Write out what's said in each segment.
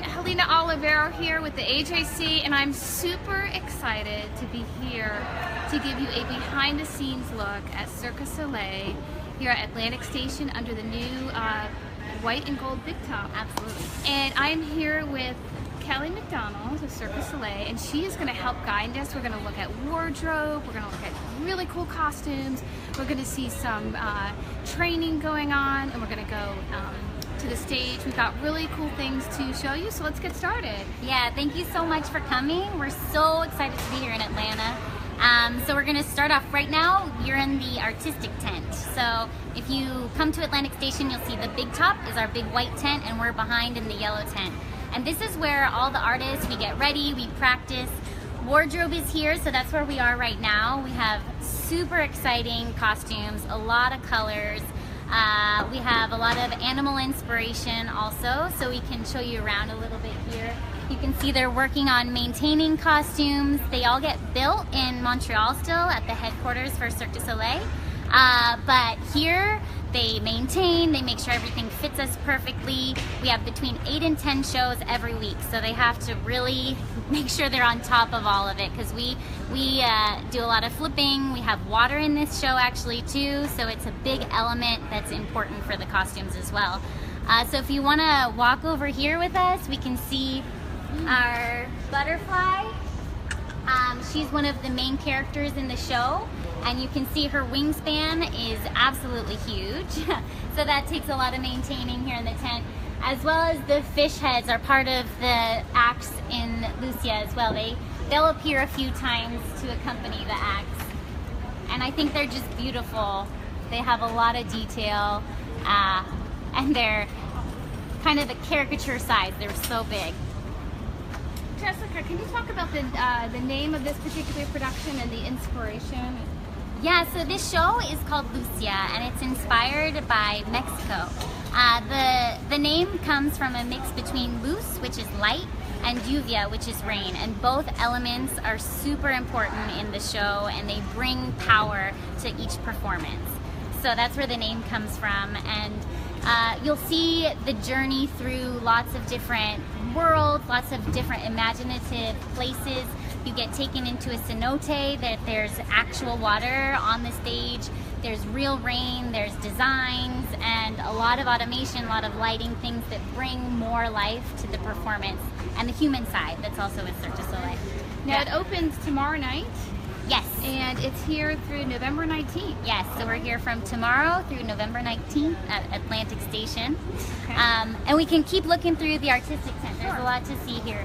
Helena Olivero here with the AJC, and I'm super excited to be here to give you a behind-the-scenes look at Cirque du Soleil here at Atlantic Station under the new white and gold big top. Absolutely. And I'm here with Kelly McDonald of Cirque du Soleil, and she is going to help guide us. We're going to look at wardrobe, we're going to look at really cool costumes, we're going to see some training going on, and we're going to go to the stage. We've got really cool things to show you, so let's get started. Yeah, thank you so much for coming. We're so excited to be here in Atlanta. So we're going to start off right now. You're in the artistic tent. So if you come to Atlantic Station, you'll see the big top is our big white tent, and we're behind in the yellow tent. And this is where all the artists, we get ready, we practice. Wardrobe is here, so that's where we are right now. We have super exciting costumes, a lot of colors. We have a lot of animal inspiration also, so we can show you around a little bit here. You can see they're working on maintaining costumes. They all get built in Montreal still at the headquarters for Cirque du Soleil. But here they maintain, they make sure everything fits us perfectly. We have between 8 and 10 shows every week, so they have to really make sure they're on top of all of it, because we do a lot of flipping. We have water in this show actually too, so it's a big element that's important for the costumes as well. So if you want to walk over here with us, we can see our butterfly. She's one of the main characters in the show, and you can see her wingspan is absolutely huge. So that takes a lot of maintaining here in the tent, as well as the fish heads are part of the acts in LUZIA as well. They'll appear a few times to accompany the acts, and I think they're just beautiful. They have a lot of detail, and they're kind of the caricature size. They're so big. Jessica, can you talk about the name of this particular production and the inspiration? Yeah, so this show is called LUZIA, and it's inspired by Mexico. The name comes from a mix between luz, which is light, and lluvia, which is rain, and both elements are super important in the show, and they bring power to each performance. So that's where the name comes from, and you'll see the journey through lots of different worlds, lots of different imaginative places. You get taken into a cenote, that there's actual water on the stage, there's real rain, there's designs, and a lot of automation, a lot of lighting, things that bring more life to the performance, and the human side that's also with Cirque du Soleil. Now it opens tomorrow night. Yes. And it's here through November 19th. Yes, so we're here from tomorrow through November 19th at Atlantic Station. Okay. And we can keep looking through the artistic tent. There's a lot to see here.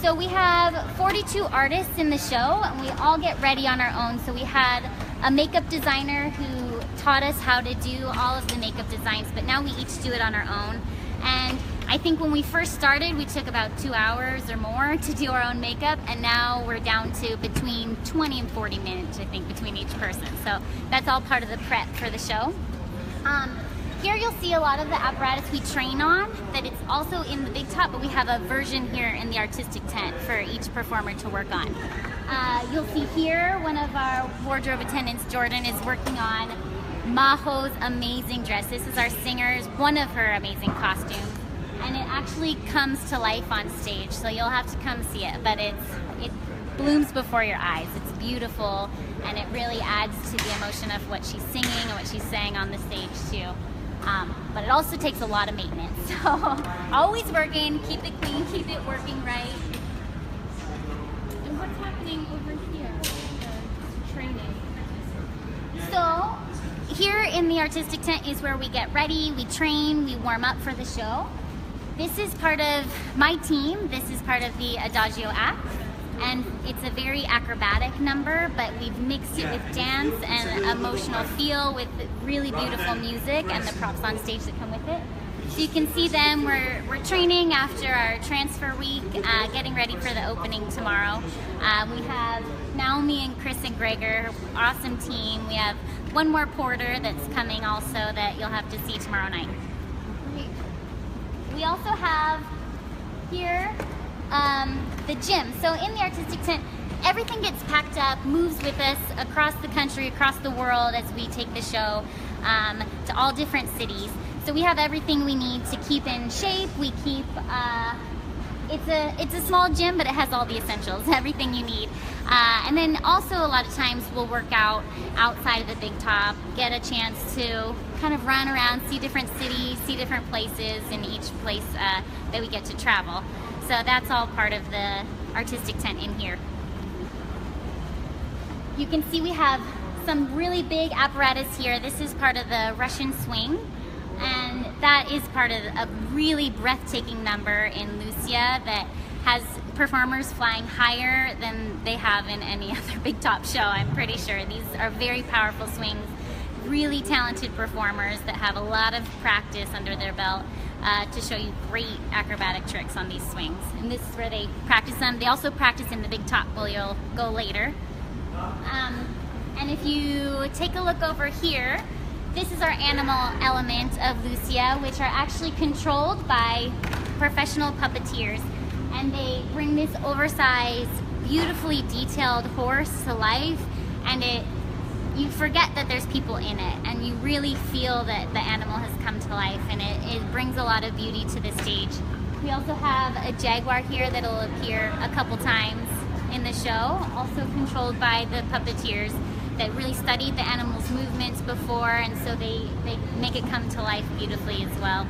So we have 42 artists in the show, and we all get ready on our own. So we had a makeup designer who taught us how to do all of the makeup designs, but now we each do it on our own. And I think when we first started, we took about 2 hours or more to do our own makeup, and now we're down to between 20 and 40 minutes, I think, between each person. So that's all part of the prep for the show. Here you'll see a lot of the apparatus we train on, that it's also in the big top, but we have a version here in the artistic tent for each performer to work on. You'll see here one of our wardrobe attendants, Jordan, is working on Maho's amazing dress. This is our singer's, one of her amazing costumes, and it actually comes to life on stage, so you'll have to come see it, but it blooms before your eyes. It's beautiful, and it really adds to the emotion of what she's singing and what she's saying on the stage too. But it also takes a lot of maintenance, so always working, keep it clean, keep it working right. And what's happening over here, the training? So here in the artistic tent is where we get ready, we train, we warm up for the show. This is part of my team. This is part of the Adagio act, and it's a very acrobatic number, but we've mixed it with dance and emotional feel with really beautiful music and the props on stage that come with it. So you can see them, we're training after our transfer week, getting ready for the opening tomorrow. We have Naomi and Chris and Gregor, awesome team. We have one more porter that's coming also that you'll have to see tomorrow night. We also have here the gym. So in the artistic tent, everything gets packed up, moves with us across the country, across the world as we take the show to all different cities. So we have everything we need to keep in shape. We keep It's a small gym, but it has all the essentials, everything you need. And then also a lot of times we'll work out outside of the big top, get a chance to kind of run around, see different cities, see different places in each place that we get to travel. So that's all part of the artistic tent in here. You can see we have some really big apparatus here. This is part of the Russian swing, and that is part of a really breathtaking number in LUZIA that has performers flying higher than they have in any other big top show, I'm pretty sure. These are very powerful swings, really talented performers that have a lot of practice under their belt to show you great acrobatic tricks on these swings. And this is where they practice them. They also practice in the big top where you'll go later. And if you take a look over here, this is our animal element of LUZIA, which are actually controlled by professional puppeteers. And they bring this oversized, beautifully detailed horse to life, and you forget that there's people in it, and you really feel that the animal has come to life, and it brings a lot of beauty to the stage. We also have a Jaguar here that'll appear a couple times in the show, also controlled by the puppeteers that really studied the animal's movements before, and so they make it come to life beautifully as well.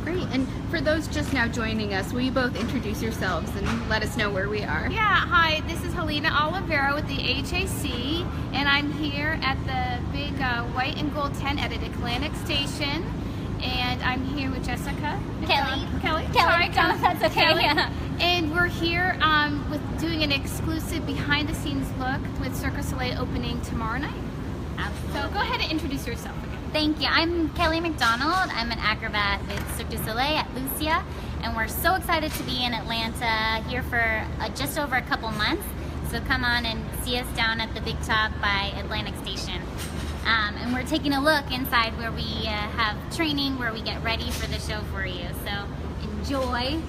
Great. And for those just now joining us, will you both introduce yourselves and let us know where we are? Yeah, hi, this is Helena Oliveira with the HAC, and I'm here at the big white and gold tent at Atlantic Station, and I'm here with Jessica. Kelly. Sorry, That's okay. Kelly. Yeah. And we're here with doing an exclusive behind-the-scenes look with Cirque du Soleil opening tomorrow night. So go ahead and introduce yourself again. Thank you. I'm Kelly McDonald. I'm an acrobat with Cirque du Soleil at LUZIA, and we're so excited to be in Atlanta here for just over a couple months. So come on and see us down at the big top by Atlantic Station. And we're taking a look inside where we have training, where we get ready for the show for you. So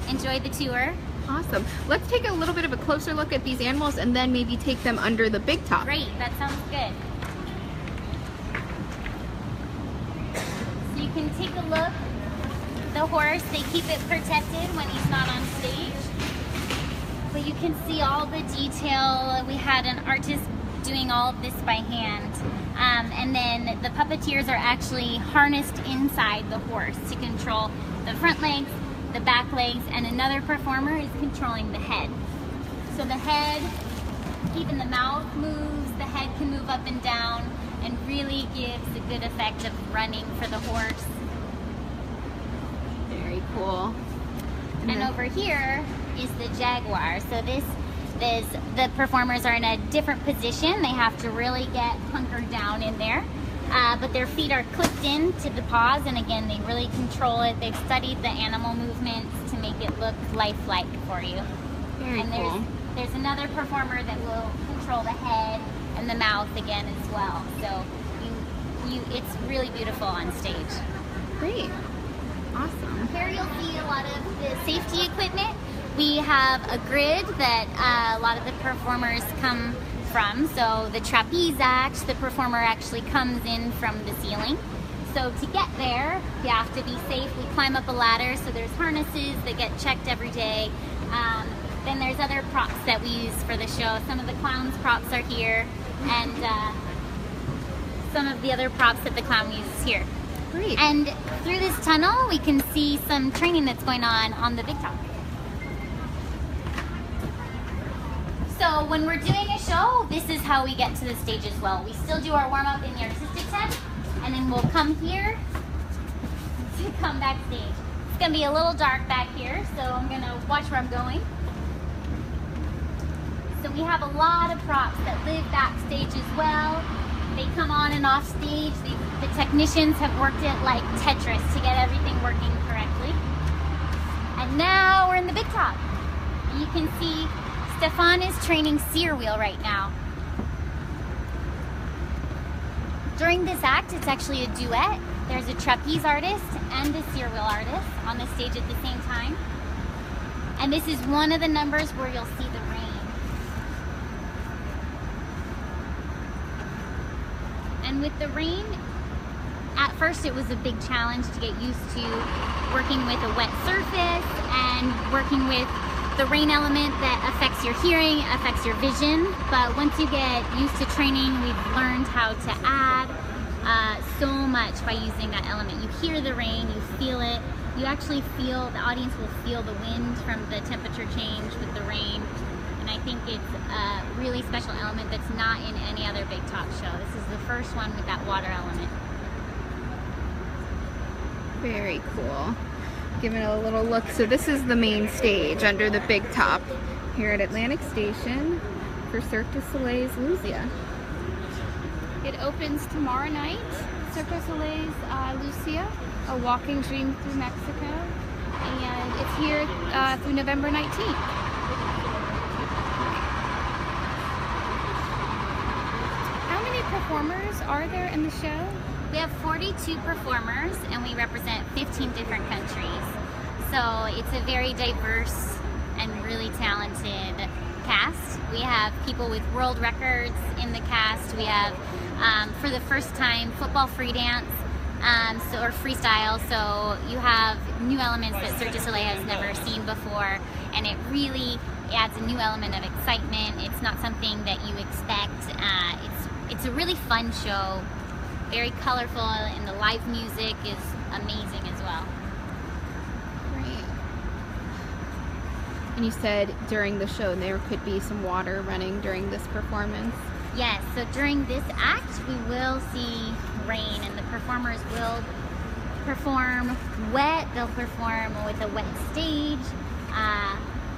enjoy the tour. Awesome. Let's take a little bit of a closer look at these animals and then maybe take them under the big top. Great, that sounds good. So you can take a look. The horse, they keep it protected when he's not on stage. But you can see all the detail. We had an artist doing all of this by hand. And then the puppeteers are actually harnessed inside the horse to control the front legs, the back legs, and another performer is controlling the head. So the head, even the mouth moves, the head can move up and down, and really gives a good effect of running for the horse. Very cool. And over here is the Jaguar. So the performers are in a different position. They have to really get hunkered down in there. But their feet are clipped into the paws, and again, they really control it. They've studied the animal movements to make it look lifelike for you. Very cool. There's another performer that will control the head and the mouth again as well. So it's really beautiful on stage. Great. Awesome. Here you'll see a lot of the safety equipment. We have a grid that a lot of the performers come from. So the trapeze act, the performer actually comes in from the ceiling. So to get there, you have to be safe. We climb up a ladder, so there's harnesses that get checked every day. Then there's other props that we use for the show. Some of the clowns' props are here, and some of the other props that the clown uses here. Great. And through this tunnel, we can see some training that's going on the big top. So when we're doing a show, this is how we get to the stage as well. We still do our warm-up in the artistic tent, and then we'll come here to come backstage. It's gonna be a little dark back here, so I'm gonna watch where I'm going. So we have a lot of props that live backstage as well. They come on and off stage. The technicians have worked it like Tetris to get everything working correctly. And now we're in the big top. You can see Stefan is training Sear Wheel right now. During this act, it's actually a duet. There's a trapeze artist and a Sear Wheel artist on the stage at the same time. And this is one of the numbers where you'll see the rain. And with the rain, at first it was a big challenge to get used to working with a wet surface and working with the rain element that affects your hearing, affects your vision, but once you get used to training, we've learned how to add so much by using that element. You hear the rain, you feel it, you actually feel, the audience will feel the wind from the temperature change with the rain, and I think it's a really special element that's not in any other big talk show. This is the first one with that water element. Very cool. Giving it a little look. So this is the main stage under the big top here at Atlantic Station for Cirque du Soleil's LUZIA. It opens tomorrow night, Cirque du Soleil's LUZIA, a walking dream through Mexico, and it's here through November 19th. How many performers are there in the show? We have 42 performers and we represent 15 different countries. So it's a very diverse and really talented cast. We have people with world records in the cast. We have, for the first time, football free dance, or freestyle. So you have new elements that Cirque du Soleil has never seen before, and it really adds a new element of excitement. It's not something that you expect. It's a really fun show, very colorful, and the live music is amazing as well. Great. And you said during the show there could be some water running during this performance. Yes, so during this act we will see rain, and the performers will perform wet. They'll perform with a wet stage,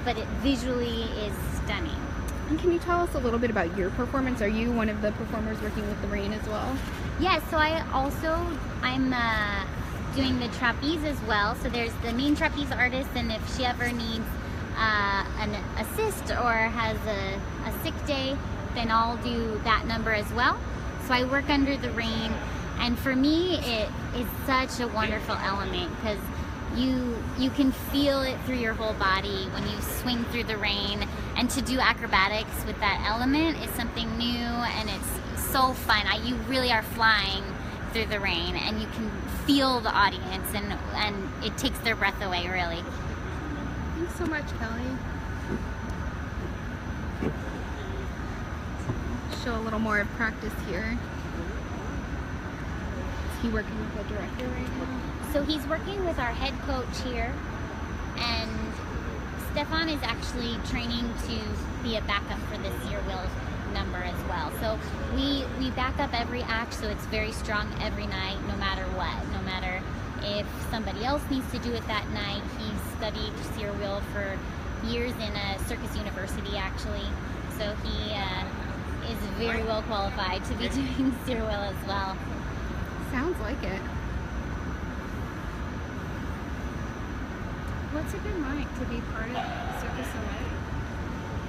but it visually is stunning. And can you tell us a little bit about your performance? Are you one of the performers working with the rain as well? Yes, so I'm doing the trapeze as well. So there's the main trapeze artist, and if she ever needs an assist or has a sick day, then I'll do that number as well. So I work under the rain, and for me it is such a wonderful element because you can feel it through your whole body when you swing through the rain, and to do acrobatics with that element is something new, and it's so fun. You really are flying through the rain, and you can feel the audience, and it takes their breath away, really. Thanks so much, Kelly. Show a little more of practice here. Is he working with the director right now? So he's working with our head coach here, and Stefan is actually training to be a backup for this Your Will number as well. So we back up every act, so it's very strong every night, no matter what. No matter if somebody else needs to do it that night. He's studied Your Will for years in a circus university, actually. So he is very well qualified to be doing Your Will as well. Sounds like it. What's it been like to be part of Cirque du Soleil?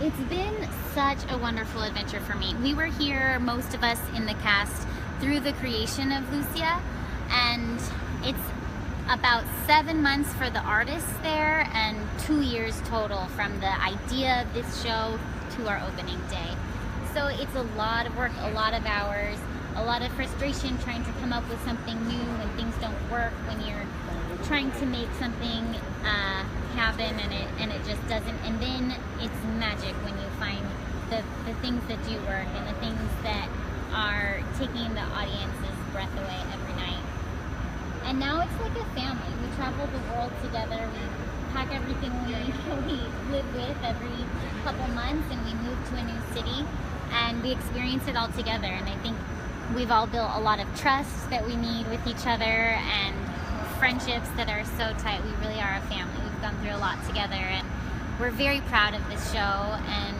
It's been such a wonderful adventure for me. We were here, most of us in the cast, through the creation of LUZIA, and it's about 7 months for the artists there and 2 years total from the idea of this show to our opening day. So it's a lot of work, a lot of hours, a lot of frustration trying to come up with something new when things don't work, when you're trying to make something happen and it just doesn't, and then it's magic when you find the things that do work and the things that are taking the audience's breath away every night. And now it's like a family. We travel the world together. We pack everything we live with every couple months, and we move to a new city, and we experience it all together. And I think we've all built a lot of trust that we need with each other, and friendships that are so tight. We really are a family. We've gone through a lot together, and we're very proud of this show, and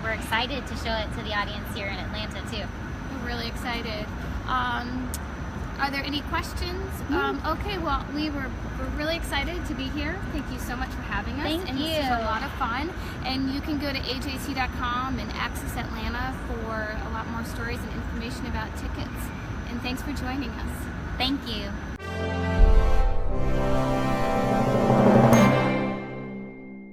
we're excited to show it to the audience here in Atlanta too. We're really excited. Are there any questions? Okay, well, we're really excited to be here. Thank you so much for having us. Thank and you. This is a lot of fun. And you can go to ajc.com and access Atlanta for a lot more stories and information about tickets. And thanks for joining us. Thank you.